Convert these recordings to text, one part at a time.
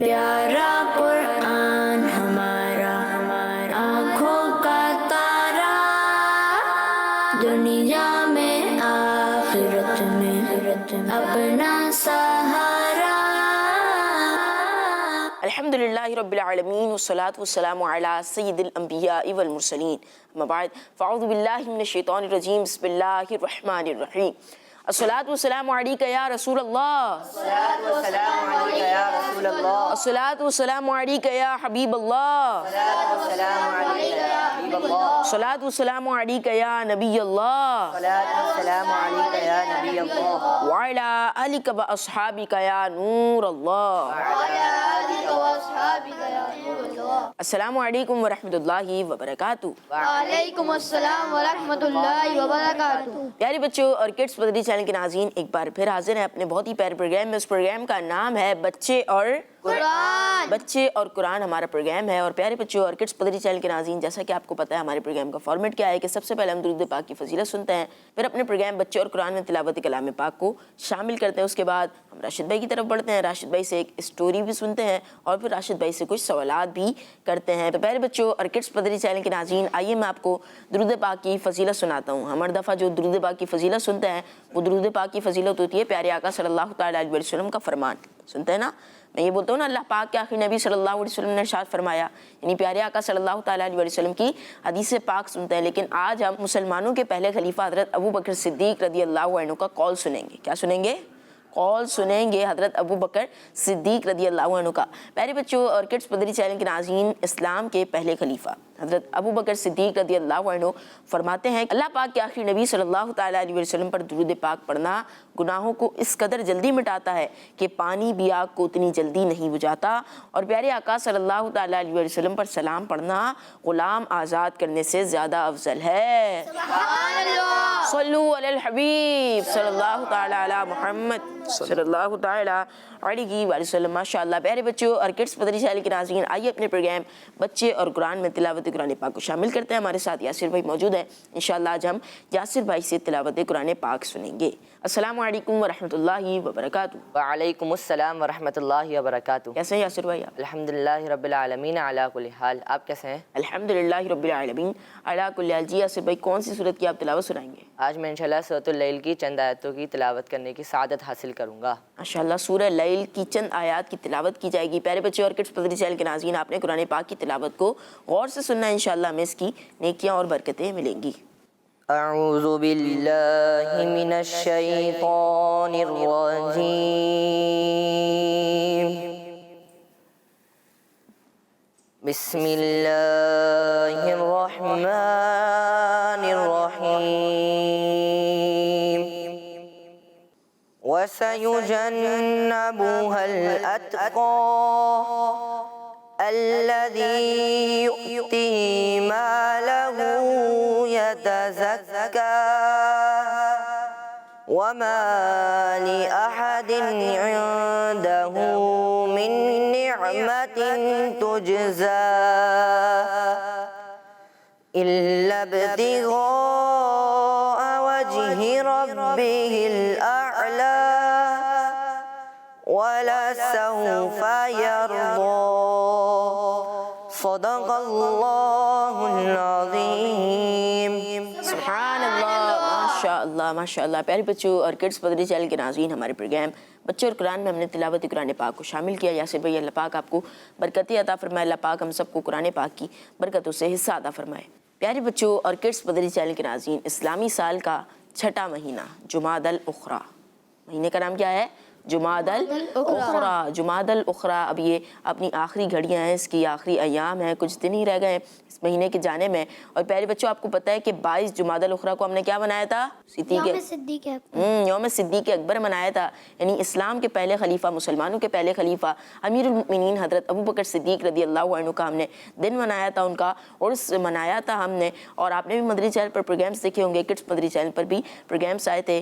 پیارا قرآن ہمارا آنکھوں کا تارا، دنیا میں آخرت میں اپنا سہارا۔ الحمدللہ رب العالمین والصلاة والسلام علی سید الانبیاء والمرسلین، اما بعد فاعوذ باللہ من الشیطان الرجیم، بسم اللہ الرحمن الرحیم۔ الصلاة والسلام علیکہ یا رسول اللہ، الصلاة والسلام علیکہ یا رسول اللہ، الصلاة والسلام علیکہ یا حبیب اللہ، الصلاة والسلام علیکہ یا حبیب اللہ، الصلاة والسلام علیکہ یا نبی اللہ، الصلاة والسلام علیکہ یا نبی اللہ، وعلی آلک و اصحابک یا نور اللہ۔ السلام علیکم ورحمۃ اللہ وبرکاتہ۔ وعلیکم السلام ورحمۃ اللہ وبرکاتہ۔ پیارے بچوں اور کڈس مدنی چینل کے ناظرین، ایک بار پھر حاضر ہیں اپنے بہت ہی پیارے پروگرام میں۔ اس پروگرام کا نام ہے بچے اور قرآن۔ بچے اور قرآن ہمارا پروگرام ہے۔ اور پیارے بچوں اور کڈس مدنی چینل کے ناظرین، جیسا کہ آپ کو پتہ ہے ہمارے پروگرام کا فارمیٹ کیا ہے کہ سب سے پہلے ہم درود پاک کی فضیلت سنتے ہیں، پھر اپنے پروگرام بچے اور قرآن میں تلاوت کلام پاک کو شامل کرتے ہیں۔ اس کے بعد ہم راشد بھائی کی طرف بڑھتے ہیں، راشد بھائی سے ایک اسٹوری بھی سنتے ہیں اور پھر راشد بھائی سے کچھ سوالات بھی کرتے ہیں۔ تو پیارے بچوں اور کڈس مدنی چینل کے ناظرین، آئیے میں آپ کو درود پاک کی فضیلت سناتا ہوں۔ ہم ہر دفعہ جو درود پاک کی فضیلت سنتے ہیں وہ درود پاک کی فضیلت ہوتی ہے پیارے آقا صلی اللہ تعالیٰ علیہ وسلم کا فرمان۔ سنتے ہیں نا؟ میں یہ بولتا ہوں نا، اللہ پاک کے آخری نبی صلی اللہ علیہ وسلم نے ارشاد فرمایا، یعنی پیارے آقا صلی اللہ تعالیٰ علیہ وسلم کی حدیث پاک سنتے ہیں۔ لیکن آج ہم مسلمانوں کے پہلے خلیفہ حضرت ابو بکر صدیق رضی اللہ عنہ کا قول سنیں گے۔ کیا سنیں گے؟ قول سنیں گے حضرت ابو بکر صدیق رضی اللہ عنہ کا۔ پیارے بچوں اور کڈس مدنی چینل کے ناظرین، اسلام کے پہلے خلیفہ حضرت ابو بکر صدیق رضی اللہ عنہ فرماتے ہیں، اللہ پاک کے آخری نبی صلی اللہ تعالیٰ علیہ وسلم پر درود پاک پڑھنا گناہوں کو اس قدر جلدی مٹاتا ہے کہ پانی بھی آگ کو اتنی جلدی نہیں بجھاتا، اور پیارے آقا صلی اللہ تعالیٰ علیہ وسلم پر سلام پڑھنا غلام آزاد کرنے سے زیادہ افضل ہے۔ سبحان اللہ۔ صلو علی الحبیب صلی اللہ تعالیٰ علی محمد صلی اللہ تعالیٰ علیہ وآلہ وسلم۔ ماشاءاللہ پیارے بچوں اور کڈس مدنی چینل کے ناظرین، آئیے اپنے پروگرام بچے اور قرآن میں تلاوت قرآن پاک کو شامل کرتے ہیں۔ ہمارے ساتھ یاسر بھائی موجود ہیں، انشاءاللہ آج ہم یاسر بھائی سے تلاوت قرآن پاک سنیں گے۔ السلام علیکم ورحمۃ اللہ وبرکاتہ۔ وعلیکم السلام ورحمۃ اللہ وبرکاتہ۔ کیسے ہیں یاسر بھائی آپ؟ الحمدللہ رب العالمین علی کل حال، آپ کیسے ہیں؟ الحمدللہ رب العالمین علی کل حال۔ جی یاسر بھائی، کون سی سورت کی آپ تلاوت سنائیں گے؟ آج میں انشاءاللہ سورۃ اللیل کی چند آیتوں کی تلاوت کرنے کی سعادت حاصل کروں گا۔ ماشاءاللہ سورہ لیل کی چند آیات کی تلاوت کی جائے گی۔ پیارے بچے اور کڈس مدنی چینل کے ناظرین، آپ نے قرآن پاک کی تلاوت کو غور سے سننا ہے، انشاءاللہ ہمیں اس کی نیکیاں اور برکتیں ملیں گی۔ اعوذ باللہ من الشیطان الرجیم، بسم اللہ الرحمن الرحیم، وَسَيُجَنَّبُهَا الْأَتْقَى الَّذِي يُؤْتِي مَالَهُ يَتَزَكَّى وَمَا لِأَحَدٍ عِندَهُ مِن نِّعْمَةٍ تُجْزَى إِلَّا ابْتِغَاءَ وَجْهِ رَبِّهِ الْأَعْلَى وَلَسَوْفَ يَرْضَى صدق اللہ العظیم۔ سبحان اللہ، ماشاءاللہ ماشاءاللہ۔ پیارے بچوں اور کڈس مدنی چینل کے ناظرین، ہمارے پروگرام بچے اور قرآن میں ہم نے تلاوت قرآن پاک کو شامل کیا۔ یاسر بھائی، اللہ پاک آپ کو برکتیں عطا فرمائے، اللہ پاک ہم سب کو قرآن پاک کی برکتوں سے حصہ عطا فرمائے۔ پیارے بچوں اور کڈس مدنی چینل کے ناظرین، اسلامی سال کا چھٹا مہینہ جمادی الاخری، مہینے کا نام کیا ہے؟ جمادی الاخری۔ جمادی الاخری اب یہ اپنی آخری گھڑیاں ہیں، اس کی آخری ایام ہیں، کچھ دن ہی رہ گئے ہیں اس مہینے کے جانے میں۔ اور پیارے بچوں، آپ کو پتہ ہے کہ 22 جمادی الاخری کو ہم نے کیا منایا تھا؟ یوم صدیق اکبر منایا تھا، یعنی اسلام کے پہلے خلیفہ، مسلمانوں کے پہلے خلیفہ امیر المؤمنین حضرت ابو بکر صدیق رضی اللہ عنہ کا ہم نے دن منایا تھا، ان کا عرس منایا تھا ہم نے۔ اور آپ نے بھی مدنی چینل پر پروگرامس دیکھے ہوں گے، کڈس مدنی چینل پر بھی پروگرامس آئے تھے۔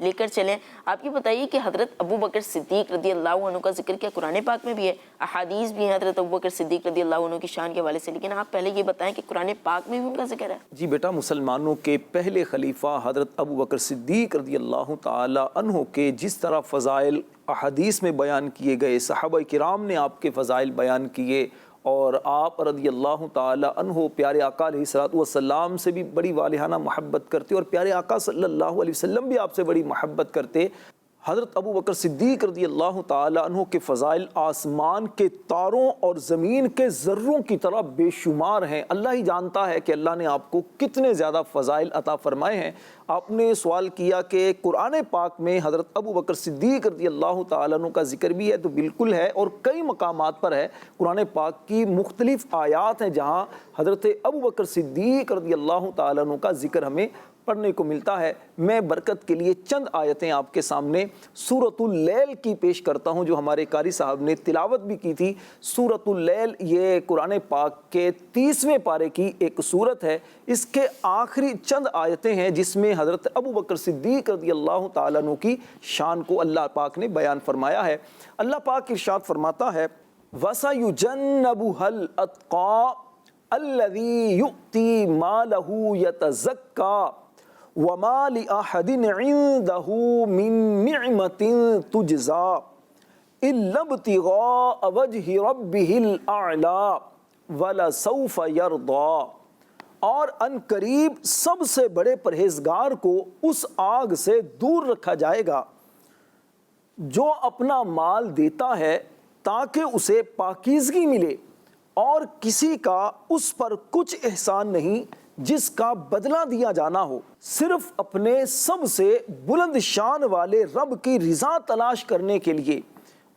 لے کر چلیں. آپ یہ بتائیے کہ حضرت ابو بکر صدیق رضی اللہ عنہ کا ذکر کیا قرآن پاک میں بھی ہے, احادیث بھی ہیں حضرت ابو بکر صدیق رضی اللہ عنہ کی شان کے حوالے سے, لیکن آپ پہلے یہ بتائیں کہ قرآن پاک میں بھی ان کا ذکر ہے؟ جی بیٹا, مسلمانوں کے پہلے خلیفہ حضرت ابو بکر صدیق رضی اللہ تعالی عنہ کے جس طرح فضائل احادیث میں بیان کیے گئے, صحابہ کرام نے آپ کے فضائل بیان کیے, اور آپ رضی اللہ تعالی عنہ پیارے آقا علیہ الصلوۃ والسلام سے بھی بڑی والہانہ محبت کرتے, اور پیارے آقا صلی اللہ علیہ وسلم بھی آپ سے بڑی محبت کرتے. حضرت ابو بکر صدیق رضی اللہ تعالی عنہ کے فضائل آسمان کے تاروں اور زمین کے ذروں کی طرح بے شمار ہیں. اللہ ہی جانتا ہے کہ اللہ نے آپ کو کتنے زیادہ فضائل عطا فرمائے ہیں. آپ نے سوال کیا کہ قرآن پاک میں حضرت ابو بکر صدیق رضی اللہ تعالی عنہ کا ذکر بھی ہے, تو بالکل ہے, اور کئی مقامات پر ہے. قرآن پاک کی مختلف آیات ہیں جہاں حضرت ابو بکر صدیق رضی اللہ تعالی عنہ کا ذکر ہمیں پڑھنے کو ملتا ہے. میں برکت کے لیے چند آیتیں آپ کے سامنے سورۃ اللیل کی پیش کرتا ہوں, جو ہمارے قاری صاحب نے تلاوت بھی کی تھی. سورۃ اللیل یہ قرآن پاک کے 30ویں پارے کی ایک سورت ہے. اس کے آخری چند آیتیں ہیں جس میں حضرت ابو بکر صدیق رضی اللہ تعالیٰ عنہ کی شان کو اللہ پاک نے بیان فرمایا ہے. اللہ پاک ارشاد فرماتا ہے, وَسَيُجَنَّبُهَا الْأَتْقَى الَّذِي يُؤْتِي مَالَهُ يَتَزَكَّى وَمَا لِأَحَدٍ عِندَهُ مِن نِعْمَةٍ تُجْزَى إِلَّا ابْتِغَاءَ وَجْهِ رَبِّهِ الْأَعْلَى وَلَسَوْفَ يَرْضَى. اور ان قریب سب سے بڑے پرہیزگار کو اس آگ سے دور رکھا جائے گا جو اپنا مال دیتا ہے تاکہ اسے پاکیزگی ملے, اور کسی کا اس پر کچھ احسان نہیں جس کا بدلہ دیا جانا ہو, صرف اپنے سب سے بلند شان والے رب کی رضا تلاش کرنے کے لیے,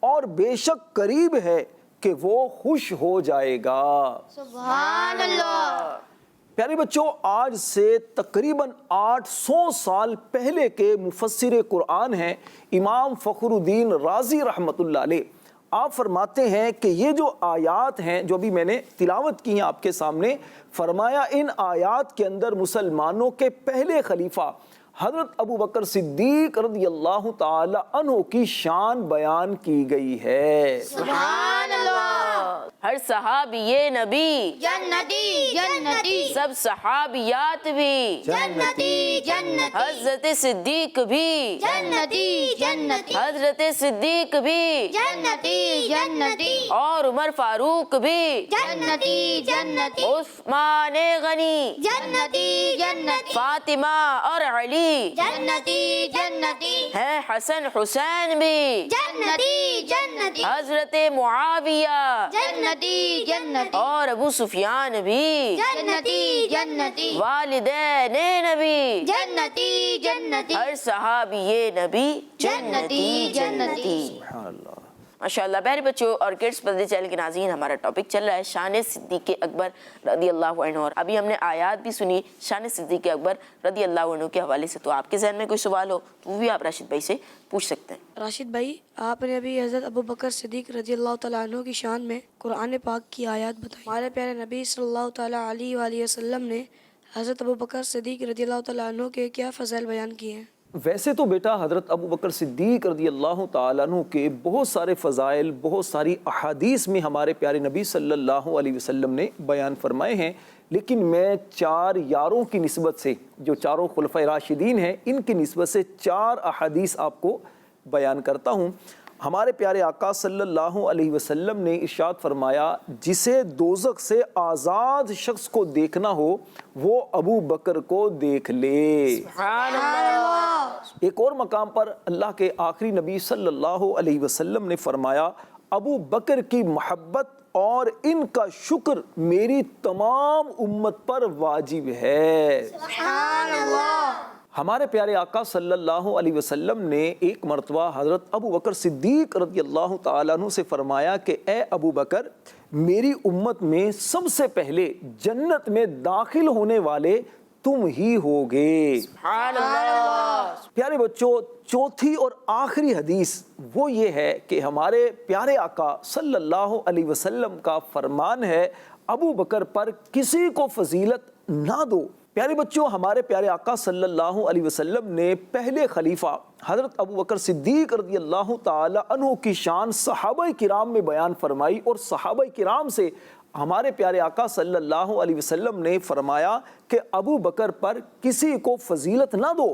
اور بے شک قریب ہے کہ وہ خوش ہو جائے گا. سبحان اللہ. پیارے بچوں, آج سے تقریباً 800 سال پہلے کے مفسر قرآن ہیں امام فخر الدین رازی رحمۃ اللہ علیہ. آپ فرماتے ہیں کہ یہ جو آیات ہیں جو ابھی میں نے تلاوت کی ہیں آپ کے سامنے, فرمایا ان آیات کے اندر مسلمانوں کے پہلے خلیفہ حضرت ابو بکر صدیق رضی اللہ تعالی عنہ کی شان بیان کی گئی ہے. سبحان اللہ. ہر صحابی نبی جنتی جنتی. سب صحابیات بھی جنتی جنتی. حضرت صدیق بھی جنتی جنتی. حضرت صدیق بھی جنتی جنتی. اور عمر فاروق بھی جنتی جنتی. عثمان غنی جنتی جنتی. فاطمہ اور علی جنتی جنتی. ہے, حسن حسین بھی جنتی جنتی. حضرت معاویہ جنتی جنتی. اور ابو سفیان بھی جنتی جنتی. والدین نبی جنتی جنتی. ہر صحابی نبی جنتی جنتی. سبحان اللہ. ماشاءاللہ. پیارے بچوں اور کڈس پردے چینل کے ناظرین, ہمارا ٹاپک چل رہا ہے شان صدیق اکبر رضی اللہ عنہ, اور ابھی ہم نے آیات بھی سنی شان صدیق اکبر رضی اللہ عنہ کے حوالے سے. تو آپ کے ذہن میں کوئی سوال ہو تو وہ بھی آپ راشد بھائی سے پوچھ سکتے ہیں. راشد بھائی, آپ نے ابھی حضرت ابو بکر صدیق رضی اللہ تعالیٰ عنہ کی شان میں قرآن پاک کی آیات بتائی. ہمارے پیارے نبی صلی اللہ تعالیٰ علیہ وآلہ وسلم نے حضرت ابو بکر صدیق رضی اللہ تعالیٰ عنہ کے کیا فضائل بیان کیے ہیں؟ ویسے تو بیٹا حضرت ابو بکر صدیق رضی اللہ تعالیٰ عنہ کے بہت سارے فضائل, بہت ساری احادیث میں ہمارے پیارے نبی صلی اللہ علیہ وسلم نے بیان فرمائے ہیں, لیکن میں 4 یاروں کی نسبت سے, جو چاروں خلفۂ راشدین ہیں, ان کی نسبت سے 4 احادیث آپ کو بیان کرتا ہوں. ہمارے پیارے آقا صلی اللہ علیہ وسلم نے ارشاد فرمایا, جسے دوزخ سے آزاد شخص کو دیکھنا ہو وہ ابو بکر کو دیکھ لے. سبحان اللہ. ایک اور مقام پر اللہ کے آخری نبی صلی اللہ علیہ وسلم نے فرمایا, ابو بکر کی محبت اور ان کا شکر میری تمام امت پر واجب ہے. سبحان اللہ. ہمارے پیارے آقا صلی اللہ علیہ وسلم نے ایک مرتبہ حضرت ابو بکر صدیق رضی اللہ تعالیٰ عنہ سے فرمایا کہ اے ابو بکر, میری امت میں سب سے پہلے جنت میں داخل ہونے والے تم ہی ہوگے. سبحان اللہ. پیارے بچوں, چوتھی اور آخری حدیث وہ یہ ہے کہ ہمارے پیارے آقا صلی اللہ علیہ وسلم کا فرمان ہے, ابو بکر پر کسی کو فضیلت نہ دو. پیارے بچوں، ہمارے پیارے آقا صلی اللہ علیہ وسلم نے پہلے خلیفہ حضرت ابو بکر صدیق رضی اللہ تعالی عنہ کی شان صحابہ کرام میں بیان فرمائی، اور صحابہ کرام سے ہمارے پیارے آقا صلی اللہ علیہ وسلم نے فرمایا کہ ابو بکر پر کسی کو فضیلت نہ دو،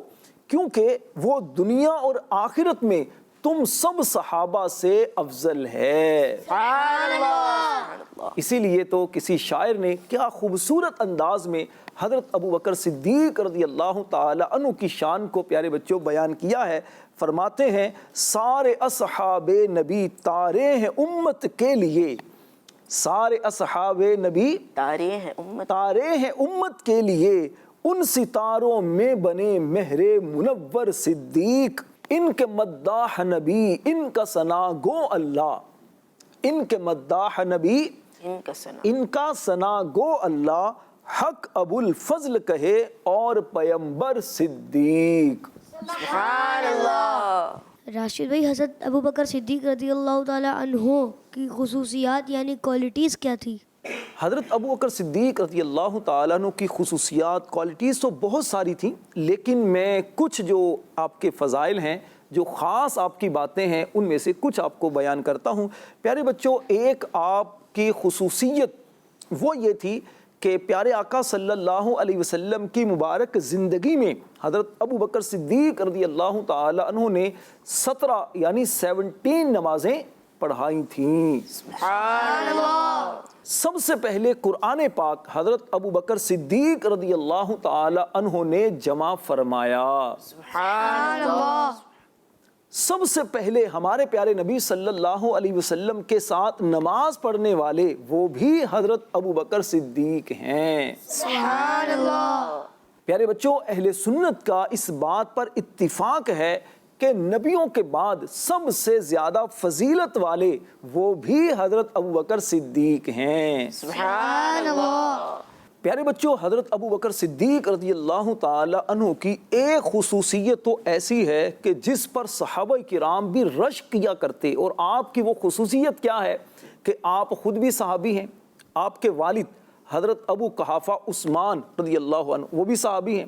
کیونکہ وہ دنیا اور آخرت میں تم سب صحابہ سے افضل ہے۔ اسی لیے تو کسی شاعر نے کیا خوبصورت انداز میں حضرت ابو بکر صدیق رضی اللہ تعالی عنہ کی شان کو پیارے بچوں بیان کیا ہے۔ فرماتے ہیں سارے اصحاب نبی تارے ہیں امت کے لیے، سارے اصحاب نبی تارے ہیں امت کے لیے، ان ستاروں میں بنے مہر منور صدیق، ان کے مداح نبی ان کا ثنا گو اللہ، ان کے مداح نبی ان کا ثنا گو اللہ، حق ابو الفضل کہے اور پیمبر صدیق۔ سبحان اللہ۔ راشد بھائی، حضرت ابو بکر صدیق رضی اللہ تعالی عنہ کی خصوصیات یعنی کوالٹیز کیا تھی؟ حضرت ابو بکر صدیق رضی اللہ تعالیٰ عنہ کی خصوصیات کوالٹیز تو بہت ساری تھیں، لیکن میں کچھ جو آپ کے فضائل ہیں، جو خاص آپ کی باتیں ہیں، ان میں سے کچھ آپ کو بیان کرتا ہوں۔ پیارے بچوں، ایک آپ کی خصوصیت وہ یہ تھی کہ پیارے آقا صلی اللہ علیہ وسلم کی مبارک زندگی میں حضرت ابو بکر صدیق رضی اللہ تعالیٰ عنہ نے 17 یعنی 17 نمازیں پڑھائی تھیں۔ سبحان اللہ۔ سب سے پہلے قرآن پاک حضرت ابو بکر صدیق رضی اللہ تعالی عنہ نے جمع فرمایا۔ سبحان اللہ۔ سب سے پہلے ہمارے پیارے نبی صلی اللہ علیہ وسلم کے ساتھ نماز پڑھنے والے وہ بھی حضرت ابو بکر صدیق ہیں۔ سبحان اللہ۔ پیارے بچوں، اہل سنت کا اس بات پر اتفاق ہے کہ نبیوں کے بعد سب سے زیادہ فضیلت والے وہ بھی حضرت ابو بکر صدیق ہیں۔ سبحان اللہ۔ پیارے بچوں، حضرت ابو بکر صدیق رضی اللہ تعالی عنہ کی ایک خصوصیت تو ایسی ہے کہ جس پر صحابہ کرام بھی رشک کیا کرتے، اور آپ کی وہ خصوصیت کیا ہے کہ آپ خود بھی صحابی ہیں، آپ کے والد حضرت ابو قحافہ عثمان رضی اللہ عنہ وہ بھی صحابی ہیں،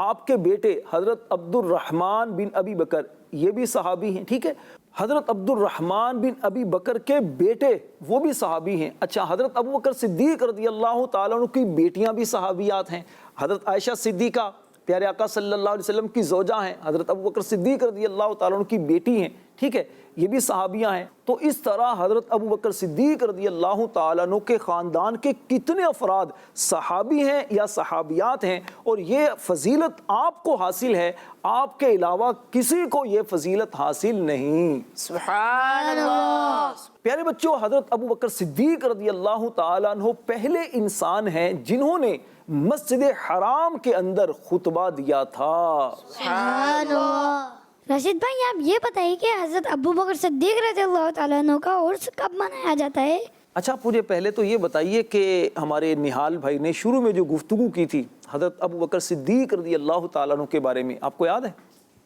آپ کے بیٹے حضرت عبد الرحمن بن ابی بکر یہ بھی صحابی ہیں، ٹھیک ہے، حضرت عبد الرحمن بن ابی بکر کے بیٹے وہ بھی صحابی ہیں۔ اچھا، حضرت ابو بکر صدیق رضی اللہ تعالیٰ عنہ کی بیٹیاں بھی صحابیات ہیں۔ حضرت عائشہ صدیقہ پیارے آقا صلی اللہ علیہ وسلم کی زوجہ ہیں، حضرت ابو بکر صدیق رضی اللہ تعالیٰ عنہ کی بیٹی ہیں، ٹھیک ہے، یہ بھی صحابیاں ہیں۔ تو اس طرح حضرت ابو بکر صدیق رضی اللہ تعالیٰ عنہ کے خاندان کے کتنے افراد صحابی ہیں یا صحابیات ہیں، اور یہ فضیلت آپ کو حاصل ہے، آپ کے علاوہ کسی کو یہ فضیلت حاصل نہیں۔ سبحان اللہ۔ پیارے بچوں، حضرت ابو بکر صدیق رضی اللہ تعالیٰ عنہ پہلے انسان ہیں جنہوں نے مسجد حرام کے اندر خطبہ دیا تھا۔ سبحان اللہ۔ راشد بھائی، آپ یہ بتائیے کہ حضرت ابو بکر صدیق رضی اللہ تعالیٰ عنہ کا عرس کب منایا جاتا ہے؟ اچھا، مجھے پہلے تو یہ بتائیے کہ ہمارے نہال بھائی نے شروع میں جو گفتگو کی تھی حضرت ابو بکر صدیق رضی اللہ تعالیٰ عنہ کے بارے میں، آپ کو یاد ہے؟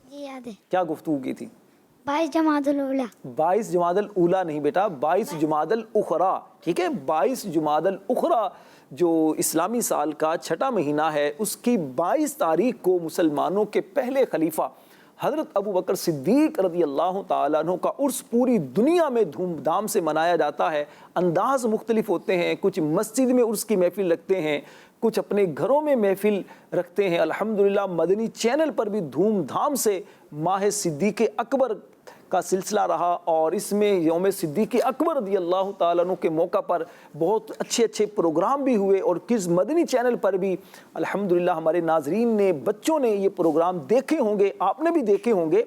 جی یاد ہے۔ کیا گفتگو کی تھی؟ 22 جمادی الاولیٰ۔ 22 جمادی الاولیٰ نہیں بیٹا، 22 جمادی الاخریٰ، ٹھیک ہے، 22 جمادی الاخریٰ جو اسلامی سال کا چھٹا مہینہ ہے، اس کی 22 تاریخ کو مسلمانوں کے پہلے خلیفہ حضرت ابو بکر صدیق رضی اللہ تعالیٰ عنہ کا عرس پوری دنیا میں دھوم دھام سے منایا جاتا ہے۔ انداز مختلف ہوتے ہیں، کچھ مسجد میں عرس کی محفل رکھتے ہیں، کچھ اپنے گھروں میں محفل رکھتے ہیں۔ الحمدللہ مدنی چینل پر بھی دھوم دھام سے ماہ صدیق اکبر کا سلسلہ رہا، اور اس میں یوم صدیق اکبر رضی اللہ تعالیٰ عنہ کے موقع پر بہت اچھے پروگرام بھی ہوئے، اور کس مدنی چینل پر بھی الحمدللہ ہمارے ناظرین نے، بچوں نے یہ پروگرام دیکھے ہوں گے، آپ نے بھی دیکھے ہوں گے۔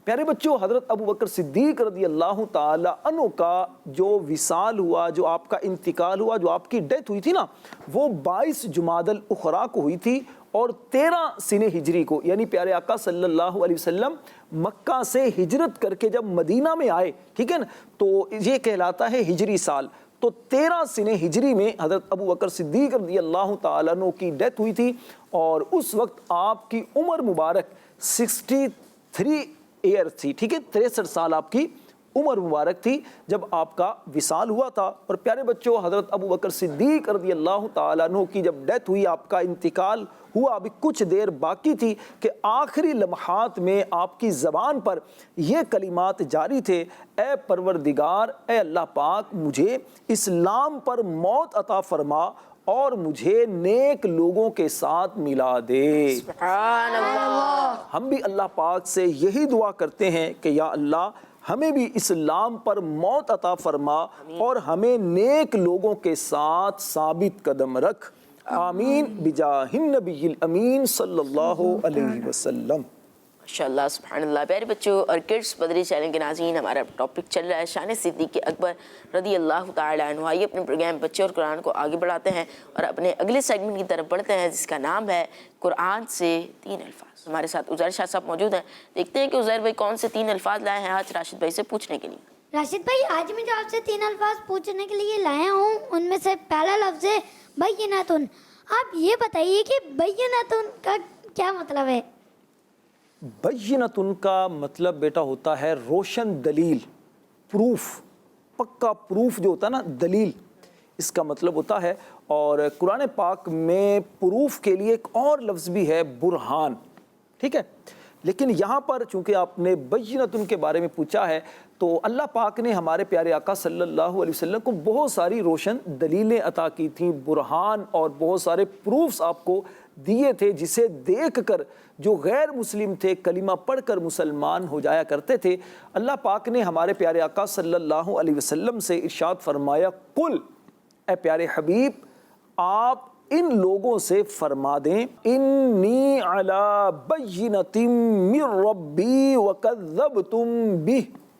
پیارے بچوں، حضرت ابو بکر صدیق رضی اللہ تعالیٰ عنہ کا جو وصال ہوا، جو آپ کا انتقال ہوا، جو آپ کی ڈیتھ ہوئی تھی نا، وہ 22 جمادی الاخریٰ کو ہوئی تھی، اور 13 سن ہجری کو، یعنی پیارے آقا صلی اللہ علیہ وسلم مکہ سے ہجرت کر کے جب مدینہ میں آئے، ٹھیک ہے نا، تو یہ کہلاتا ہے ہجری سال۔ تو 13 سن ہجری میں حضرت ابو بکر صدیق رضی اللہ تعالیٰ عنہ کی ڈیتھ ہوئی تھی، اور اس وقت آپ کی عمر مبارک 63 ایئر تھی، ٹھیک ہے، 63 سال آپ کی عمر مبارک تھی جب آپ کا وصال ہوا تھا۔ اور پیارے بچوں، حضرت ابو بکر صدیق رضی اللہ تعالیٰ عنہ کی جب ڈیتھ ہوئی، آپ کا انتقال ہوا، ابھی کچھ دیر باقی تھی کہ آخری لمحات میں آپ کی زبان پر یہ کلمات جاری تھے، اے پروردگار، اے اللہ پاک، مجھے اسلام پر موت عطا فرما اور مجھے نیک لوگوں کے ساتھ ملا دے۔ سبحان اللہ۔ ہم بھی اللہ پاک سے یہی دعا کرتے ہیں کہ یا اللہ ہمیں بھی اسلام پر موت عطا فرما اور ہمیں نیک لوگوں کے ساتھ ثابت قدم رکھ، آمین بجاہ النبی الامین صلی اللہ علیہ وسلم۔ ماشاءاللہ، سبحان اللہ۔ پیارے بچوں اور کڈس بدری چینل کے ناظرین، ہمارا ٹاپک چل رہا ہے شان صدیق اکبر رضی اللہ تعالیٰ عنہ۔ آئیے اپنے پروگرام بچے اور قرآن کو آگے بڑھاتے ہیں اور اپنے اگلے سیگمنٹ کی طرف بڑھتے ہیں جس کا نام ہے قرآن سے 3 الفاظ۔ ہمارے ساتھ عزیر شاہ صاحب موجود ہیں، دیکھتے ہیں کہ عزیر بھائی کون سے 3 الفاظ لائے ہیں آج راشد بھائی سے پوچھنے کے لیے۔ راشد بھائی، آج میں جو آپ سے 3 الفاظ پوچھنے کے لیے لایا ہوں ان میں سے پہلا لفظ ہے بیناتن۔ آپ یہ بتائیے کہ بیناتن کا کیا مطلب ہے؟ بینتن کا مطلب بیٹا ہوتا ہے روشن دلیل، پروف، پکا پروف جو ہوتا ہے نا، دلیل، اس کا مطلب ہوتا ہے۔ اور قرآن پاک میں پروف کے لیے ایک اور لفظ بھی ہے، برہان، ٹھیک ہے۔ لیکن یہاں پر چونکہ آپ نے بینتن کے بارے میں پوچھا ہے تو اللہ پاک نے ہمارے پیارے آقا صلی اللہ علیہ وسلم کو بہت ساری روشن دلیلیں عطا کی تھیں، برہان اور بہت سارے پروفز آپ کو دیے تھے، جسے دیکھ کر جو غیر مسلم تھے کلمہ پڑھ کر مسلمان ہو جایا کرتے تھے۔ اللہ پاک نے ہمارے پیارے آقا صلی اللہ علیہ وسلم سے ارشاد فرمایا، قل، اے پیارے حبیب آپ ان لوگوں سے فرما دیں، انی علی بینۃ من ربی وکذبتم بہ،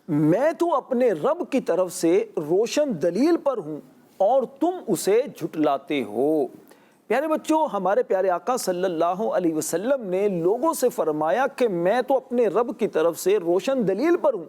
میں تو اپنے رب کی طرف سے روشن دلیل پر ہوں اور تم اسے جھٹلاتے ہو۔ پیارے بچوں، ہمارے پیارے آقا صلی اللہ علیہ وسلم نے لوگوں سے فرمایا کہ میں تو اپنے رب کی طرف سے روشن دلیل پر ہوں۔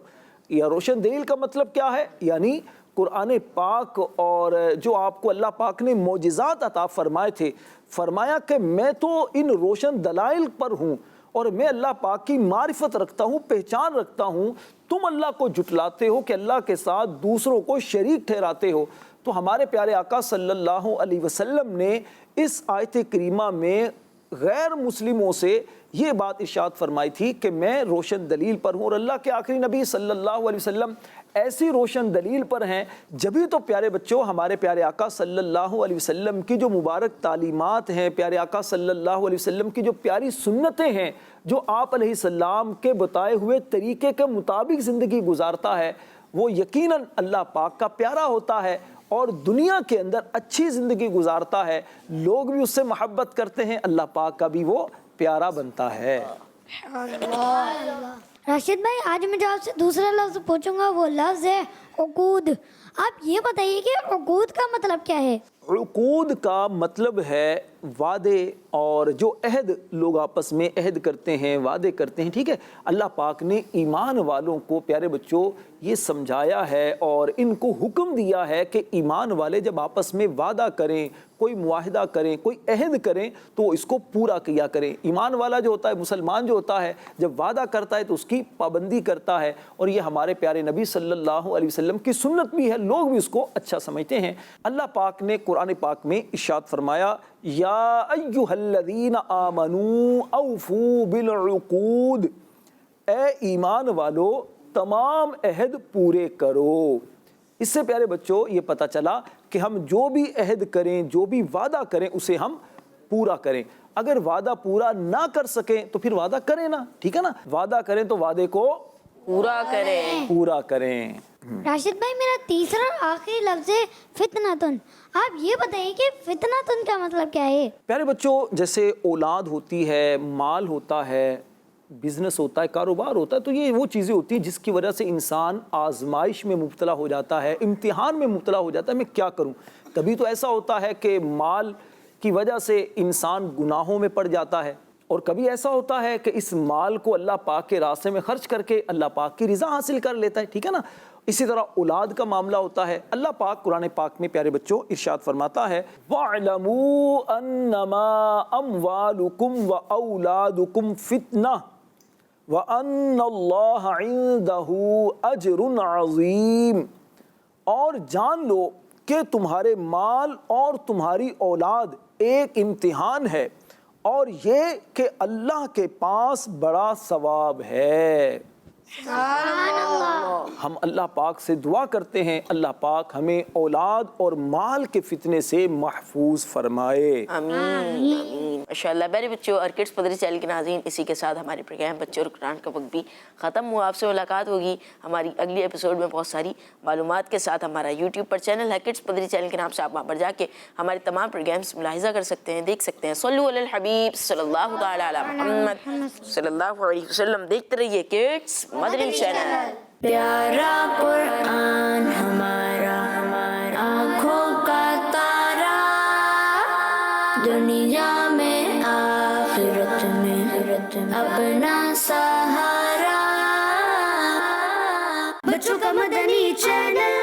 یا روشن دلیل کا مطلب کیا ہے؟ یعنی قرآن پاک اور جو آپ کو اللہ پاک نے معجزات عطا فرمائے تھے، فرمایا کہ میں تو ان روشن دلائل پر ہوں اور میں اللہ پاک کی معرفت رکھتا ہوں، پہچان رکھتا ہوں، تم اللہ کو جھٹلاتے ہو کہ اللہ کے ساتھ دوسروں کو شریک ٹھہراتے ہو۔ تو ہمارے پیارے آقا صلی اللہ علیہ وسلم نے اس آیت کریمہ میں غیر مسلموں سے یہ بات ارشاد فرمائی تھی کہ میں روشن دلیل پر ہوں، اور اللہ کے آخری نبی صلی اللہ علیہ وسلم ایسی روشن دلیل پر ہیں۔ جبھی تو پیارے بچوں ہمارے پیارے آقا صلی اللہ علیہ وسلم کی جو مبارک تعلیمات ہیں، پیارے آقا صلی اللہ علیہ وسلم کی جو پیاری سنتیں ہیں، جو آپ علیہ السلام کے بتائے ہوئے طریقے کے مطابق زندگی گزارتا ہے، وہ یقیناً اللہ پاک کا پیارا ہوتا ہے اور دنیا کے اندر اچھی زندگی گزارتا ہے، لوگ بھی اس سے محبت کرتے ہیں، اللہ پاک کا بھی وہ پیارا بنتا ہے۔ راشد بھائی، آج میں جو آپ سے دوسرا لفظ پوچھوں گا وہ لفظ ہے عقود۔ آپ یہ بتائیے کہ عقود کا مطلب کیا ہے؟ عقود کا مطلب ہے وعدے اور جو عہد لوگ آپس میں عہد کرتے ہیں، وعدے کرتے ہیں، ٹھیک ہے۔ اللہ پاک نے ایمان والوں کو پیارے بچوں یہ سمجھایا ہے اور ان کو حکم دیا ہے کہ ایمان والے جب آپس میں وعدہ کریں، کوئی معاہدہ کریں، کوئی عہد کریں تو اس کو پورا کیا کریں۔ ایمان والا جو ہوتا ہے، مسلمان جو ہوتا ہے، جب وعدہ کرتا ہے تو اس کی پابندی کرتا ہے، اور یہ ہمارے پیارے نبی صلی اللہ علیہ وسلم کی سنت بھی ہے، لوگ بھی اس کو اچھا سمجھتے ہیں۔ اللہ پاک نے قرآن پاک میں ارشاد فرمایا، یا ایھا الذین آمنوا اوفوا بالعقود، اے ایمان والو تمام عہد پورے کرو۔ اس سے پیارے بچوں یہ پتہ چلا کہ ہم جو بھی عہد کریں، جو بھی وعدہ کریں، اسے ہم پورا کریں۔ اگر وعدہ پورا نہ کر سکیں تو پھر وعدہ کریں نا، ٹھیک ہے نا، وعدہ کریں تو وعدے کو پورا کریں۔ پورا کریں۔ راشد بھائی، میرا تیسرا اور آخری لفظ ہے فتنتن۔ آپ یہ بتائیے کہ فتنتن کا مطلب کیا ہے؟ پیارے بچوں، جیسے اولاد ہوتی ہے، مال ہوتا ہے، بزنس ہوتا ہے، کاروبار ہوتا ہے، تو یہ وہ چیزیں ہوتی ہیں جس کی وجہ سے انسان آزمائش میں مبتلا ہو جاتا ہے، امتحان میں مبتلا ہو جاتا ہے، میں کیا کروں۔ کبھی تو ایسا ہوتا ہے کہ مال کی وجہ سے انسان گناہوں میں پڑ جاتا ہے، اور کبھی ایسا ہوتا ہے کہ اس مال کو اللہ پاک کے راستے میں خرچ کر کے اللہ پاک کی رضا حاصل کر لیتا ہے، ٹھیک ہے نا۔ اسی طرح اولاد کا معاملہ ہوتا ہے۔ اللہ پاک قرآن پاک میں پیارے بچوں ارشاد فرماتا ہے، وَاعْلَمُوا أَنَّمَا أَمْوَالُكُمْ وَأَوْلَادُكُمْ فِتْنَةٌ، وَأَنَّ اللَّهَ عِندَهُ أَجْرٌ عَظِيمٌ، اور جان لو کہ تمہارے مال اور تمہاری اولاد ایک امتحان ہے، اور یہ کہ اللہ کے پاس بڑا ثواب ہے۔ ہم اللہ پاک سے دعا کرتے ہیں اللہ پاک ہمیں اولاد اور مال کے فتنے سے محفوظ فرمائے۔ آمین آمین ماشاءاللہ۔ پیارے بچوں اور کڈس پدری چینل کے ناظرین، اسی کے ساتھ ہمارے پروگرام بچے اور قرآن کا وقت بھی ختم ہوا۔ آپ سے ملاقات ہوگی ہماری اگلی ایپیسوڈ میں بہت ساری معلومات کے ساتھ۔ ہمارا یوٹیوب پر چینل ہے کڈس پدری چینل کے نام سے، آپ وہاں پر جا کے ہمارے تمام پروگرامس ملاحظہ کر سکتے ہیں، دیکھ سکتے ہیں۔ صلو علی الحبیب صلی اللہ تعالی علی محمد صلی اللہ علیہ وسلم۔ دیکھتے رہیے کڈس مدری چینل۔ پیارا قرآن ہمارا آنکھوں کا تارا، دنیا میں آخرت میں اپنا سہارا۔ بچوں کا مدنی چینل